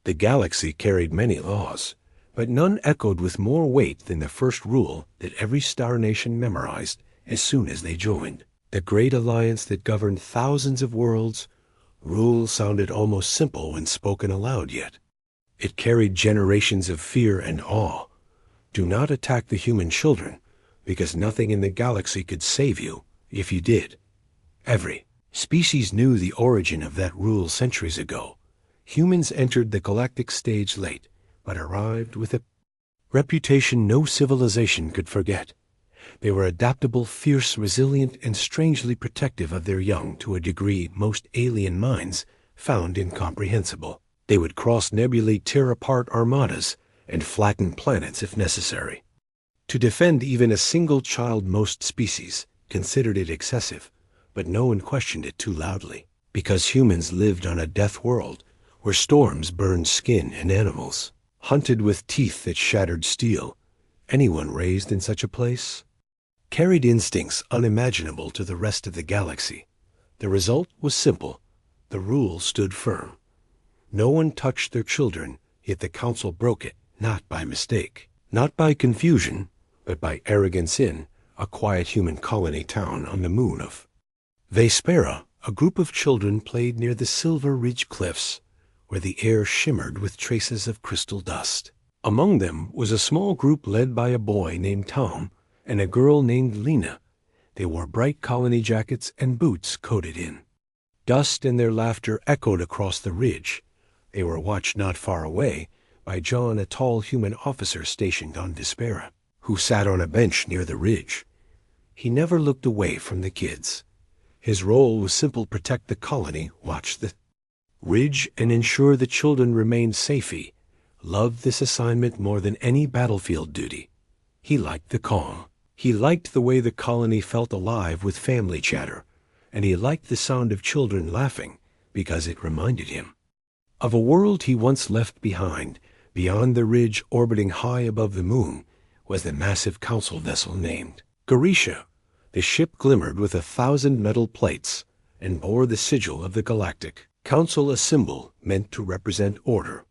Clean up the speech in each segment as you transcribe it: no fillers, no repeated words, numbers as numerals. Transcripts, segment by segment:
The galaxy carried many laws, but none echoed with more weight than the first rule that every star nation memorized as soon as they joined. The great alliance that governed thousands of worlds. Rule sounded almost simple when spoken aloud yet. It carried generations of fear and awe. Do not attack the human children, because nothing in the galaxy could save you if you did. Every species knew the origin of that rule centuries ago. Humans entered the galactic stage late, but arrived with a reputation no civilization could forget. They were adaptable, fierce, resilient, and strangely protective of their young to a degree most alien minds found incomprehensible. They would cross nebulae, tear apart armadas, and flatten planets if necessary. To defend even a single child, most species considered it excessive, but no one questioned it too loudly, because humans lived on a death world where storms burned skin and animals, hunted with teeth that shattered steel. Anyone raised in such a place carried instincts unimaginable to the rest of the galaxy. The result was simple. The rule stood firm. No one touched their children, yet the council broke it, not by mistake, not by confusion, but by arrogance in a quiet human colony town on the moon of Vespera. A group of children played near the Silver Ridge cliffs, where the air shimmered with traces of crystal dust. Among them was a small group led by a boy named Tom and a girl named Lena. They wore bright colony jackets and boots coated in dust, and their laughter echoed across the ridge. They were watched not far away by John, a tall human officer stationed on Vespera, who sat on a bench near the ridge. He never looked away from the kids. His role was simple: protect the colony, watch the ridge, and ensure the children remained safe. He loved this assignment more than any battlefield duty. He liked the calm. He liked the way the colony felt alive with family chatter, and he liked the sound of children laughing because it reminded him of a world he once left behind. Beyond the ridge, orbiting high above the moon, was the massive council vessel named Garisha. The ship glimmered with 1,000 metal plates and bore the sigil of the Galactic Council, a symbol meant to represent order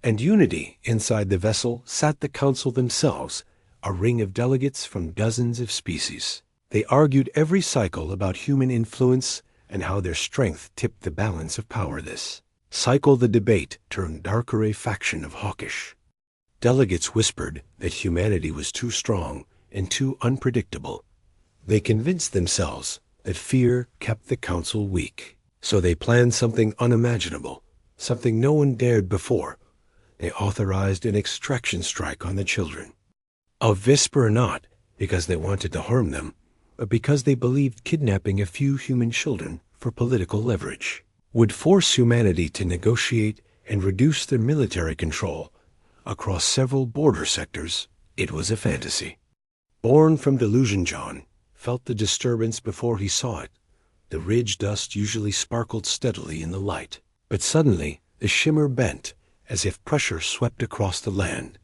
and unity. Inside the vessel sat the council themselves, a ring of delegates from dozens of species. They argued every cycle about human influence and how their strength tipped the balance of power. This cycle, the debate, turned darker, a faction of hawkish delegates whispered that humanity was too strong and too unpredictable. They convinced themselves that fear kept the council weak. So they planned something unimaginable, something no one dared before. They authorized an extraction strike on the children of Vespera, not because they wanted to harm them, but because they believed kidnapping a few human children for political leverage would force humanity to negotiate and reduce their military control across several border sectors. It was a fantasy born from delusion. John felt the disturbance before he saw it. The ridge dust usually sparkled steadily in the light, but suddenly the shimmer bent as if pressure swept across the land.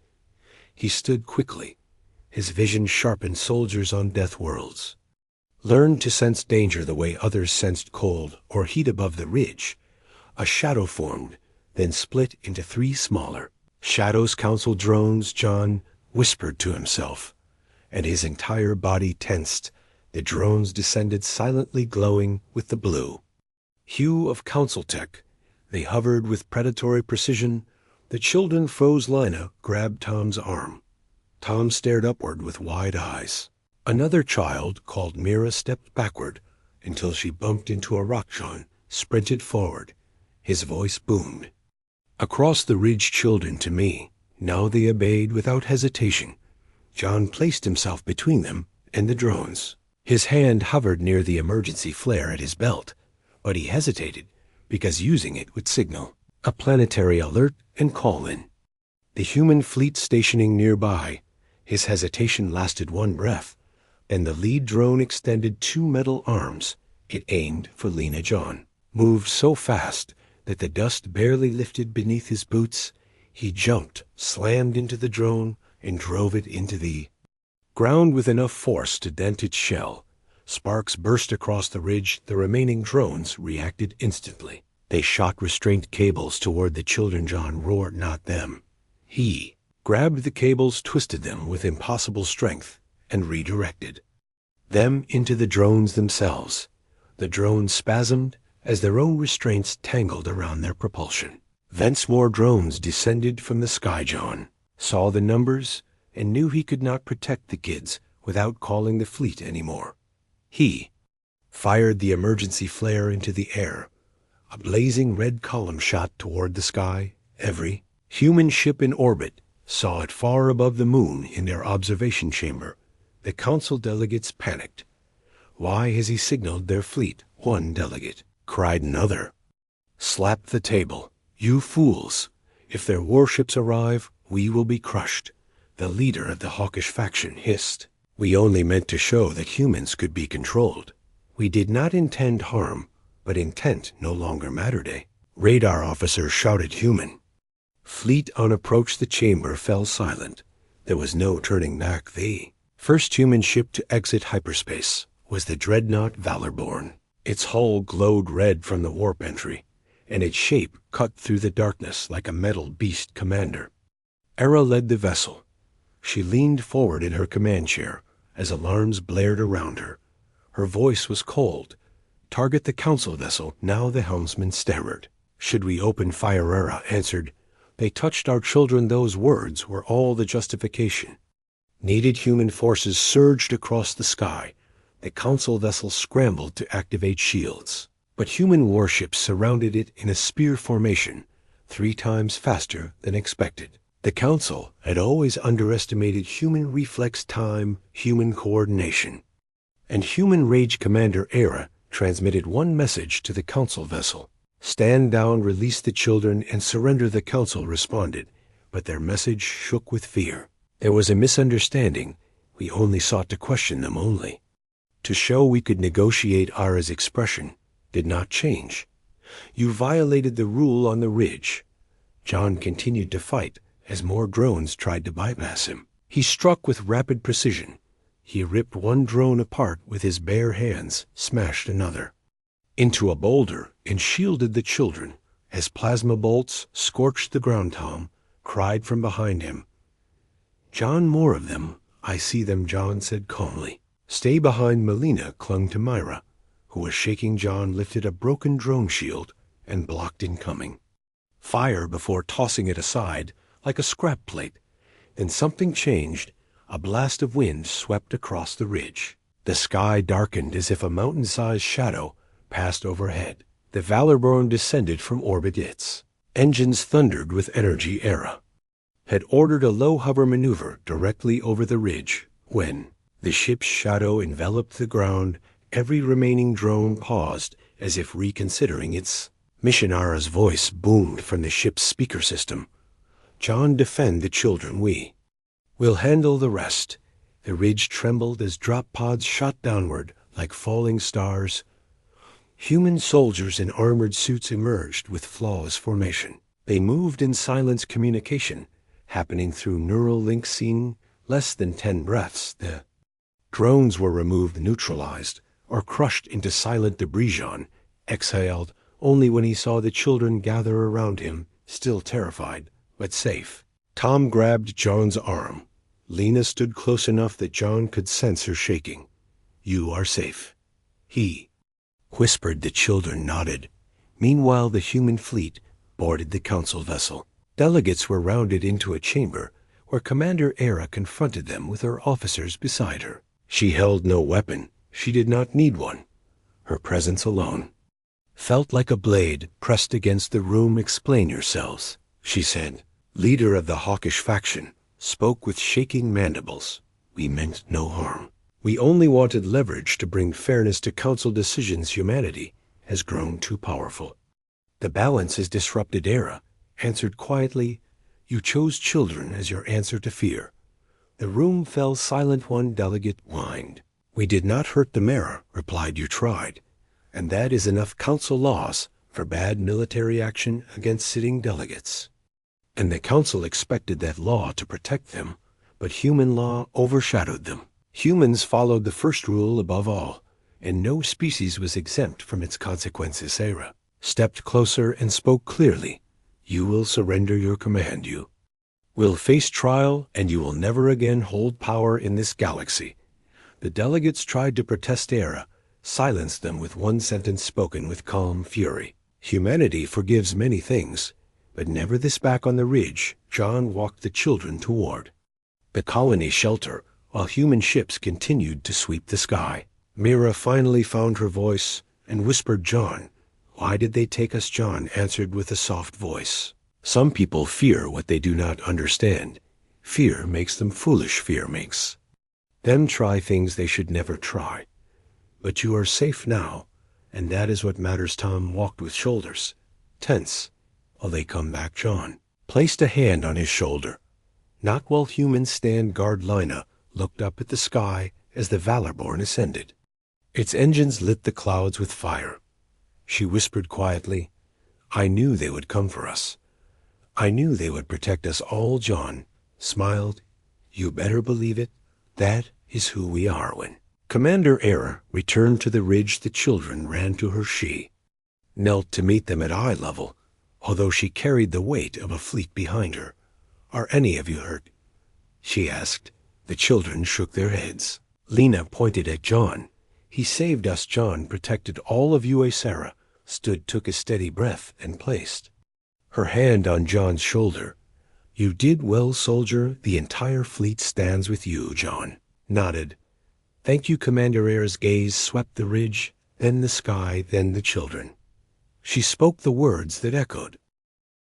He stood quickly, his vision sharpened. Soldiers on death worlds learned to sense danger the way others sensed cold or heat. Above the ridge, a shadow formed, then split into 3 smaller shadows. Council drones, John whispered to himself, and his entire body tensed. The drones descended silently, glowing with the blue hue of council tech. They hovered with predatory precision. The children froze. Lina grabbed Tom's arm. Tom stared upward with wide eyes. Another child, called Mira, stepped backward until she bumped into a rock. John sprinted forward. His voice boomed across the ridge, children to me. Now they obeyed without hesitation. John placed himself between them and the drones. His hand hovered near the emergency flare at his belt, but he hesitated because using it would signal a planetary alert and call in the human fleet stationing nearby. His hesitation lasted 1 breath, and the lead drone extended 2 metal arms. It aimed for Lena. John moved so fast that the dust barely lifted beneath his boots. He jumped, slammed into the drone, and drove it into the ground with enough force to dent its shell. Sparks burst across the ridge. The remaining drones reacted instantly. They shot restraint cables toward the children. John roared, "Not them." He grabbed the cables, twisted them with impossible strength, and redirected them into the drones themselves. The drones spasmed as their own restraints tangled around their propulsion. Thence more drones descended from the sky. John saw the numbers and knew he could not protect the kids without calling the fleet anymore. He fired the emergency flare into the air. A blazing red column shot toward the sky. Every human ship in orbit saw it far above the moon in their observation chamber. The council delegates panicked. "Why has he signaled their fleet?" one delegate cried. Another slapped the table. "You fools! If their warships arrive, we will be crushed." The leader of the hawkish faction hissed. "We only meant to show that humans could be controlled. We did not intend harm, but intent no longer mattered." A radar officer shouted, "Human fleet on approach." The chamber fell silent. There was no turning back. The first human ship to exit hyperspace was the dreadnought Valorborn. Its hull glowed red from the warp entry, and its shape cut through the darkness like a metal beast. Commander Era led the vessel. She leaned forward in her command chair as alarms blared around her. Her voice was cold. "Target the council vessel." Now the helmsman stammered. "Should we open fire?" Era answered. "They touched our children." Those words were all the justification needed. Human forces surged across the sky. The council vessel scrambled to activate shields, but human warships surrounded it in a spear formation, 3 times faster than expected. The council had always underestimated human reflex time, human coordination, and human rage. Commander Era transmitted one message to the council vessel: "Stand down, release the children, and surrender." The council responded, but their message shook with fear. "There was a misunderstanding. We only sought to question them, only to show we could negotiate." Ara's expression did not change. "You violated the rule on the ridge." John continued to fight as more drones tried to bypass him. He struck with rapid precision. He ripped one drone apart with his bare hands, smashed another into a boulder, and shielded the children as plasma bolts scorched the ground. Tom cried from behind him, "John, more of them." "I see them," John said calmly. "Stay behind." Melina clung to Myra, who was shaking. John lifted a broken drone shield and blocked incoming fire before tossing it aside like a scrap plate. Then something changed. A blast of wind swept across the ridge. The sky darkened as if a mountain-sized shadow passed overhead. The Valorborn descended from orbit. Its engines thundered with energy. Era had ordered a low hover maneuver directly over the ridge. When the ship's shadow enveloped the ground, every remaining drone paused as if reconsidering its mission. Ara's voice boomed from the ship's speaker system. "John, defend the children. We will handle the rest." The ridge trembled as drop pods shot downward like falling stars. Human soldiers in armored suits emerged with flawless formation. They moved in silence, communication happening through neural links seen less than 10 breaths. The drones were removed, neutralized, or crushed into silent debris. John exhaled only when he saw the children gather around him, still terrified, but safe. Tom grabbed John's arm. Lena stood close enough that John could sense her shaking. "You are safe," he whispered. The children nodded. Meanwhile, the human fleet boarded the council vessel. Delegates were rounded into a chamber where Commander Era confronted them with her officers beside her. She held no weapon. She did not need one. Her presence alone felt like a blade pressed against the room. "Explain yourselves," she said. Leader of the hawkish faction spoke with shaking mandibles. "We meant no harm. We only wanted leverage to bring fairness to council decisions. Humanity has grown too powerful. The balance is disrupted." Era answered quietly, "You chose children as your answer to fear." The room fell silent. One delegate whined. "We did not hurt the Mara," replied. "You tried, and that is enough council loss for bad military action against sitting delegates. And the council expected that law to protect them, but human law overshadowed them. Humans followed the first rule above all, and no species was exempt from its consequences." Era stepped closer and spoke clearly. You will surrender your command, you will face trial, and you will never again hold power in this galaxy. The delegates tried to protest Era, silenced them with one sentence spoken with calm fury. Humanity forgives many things, but never this. Back on the ridge, John walked the children toward the colony shelter, while human ships continued to sweep the sky. Mira finally found her voice and whispered, John. Why did they take us? John answered with a soft voice. Some people fear what they do not understand. Fear makes them foolish. Fear makes them try things they should never try. But you are safe now, and that is what matters. Tom walked with shoulders tense. While they come back, John placed a hand on his shoulder. Not while humans stand guard. Lina looked up at the sky as the Valorborn ascended. Its engines lit the clouds with fire. She whispered quietly, I knew they would come for us. I knew they would protect us all. John smiled. You better believe it. That is who we are. When Commander Era returned to the ridge, the children ran to her. She knelt to meet them at eye level, although she carried the weight of a fleet behind her. Are any of you hurt? She asked. The children shook their heads. Lina pointed at John. He saved us. John protected all of you. Sarah stood, took a steady breath, and placed her hand on John's shoulder. You did well, soldier. The entire fleet stands with you. John nodded. Thank you, Commander. Era's gaze swept the ridge, then the sky, then the children. She spoke the words that echoed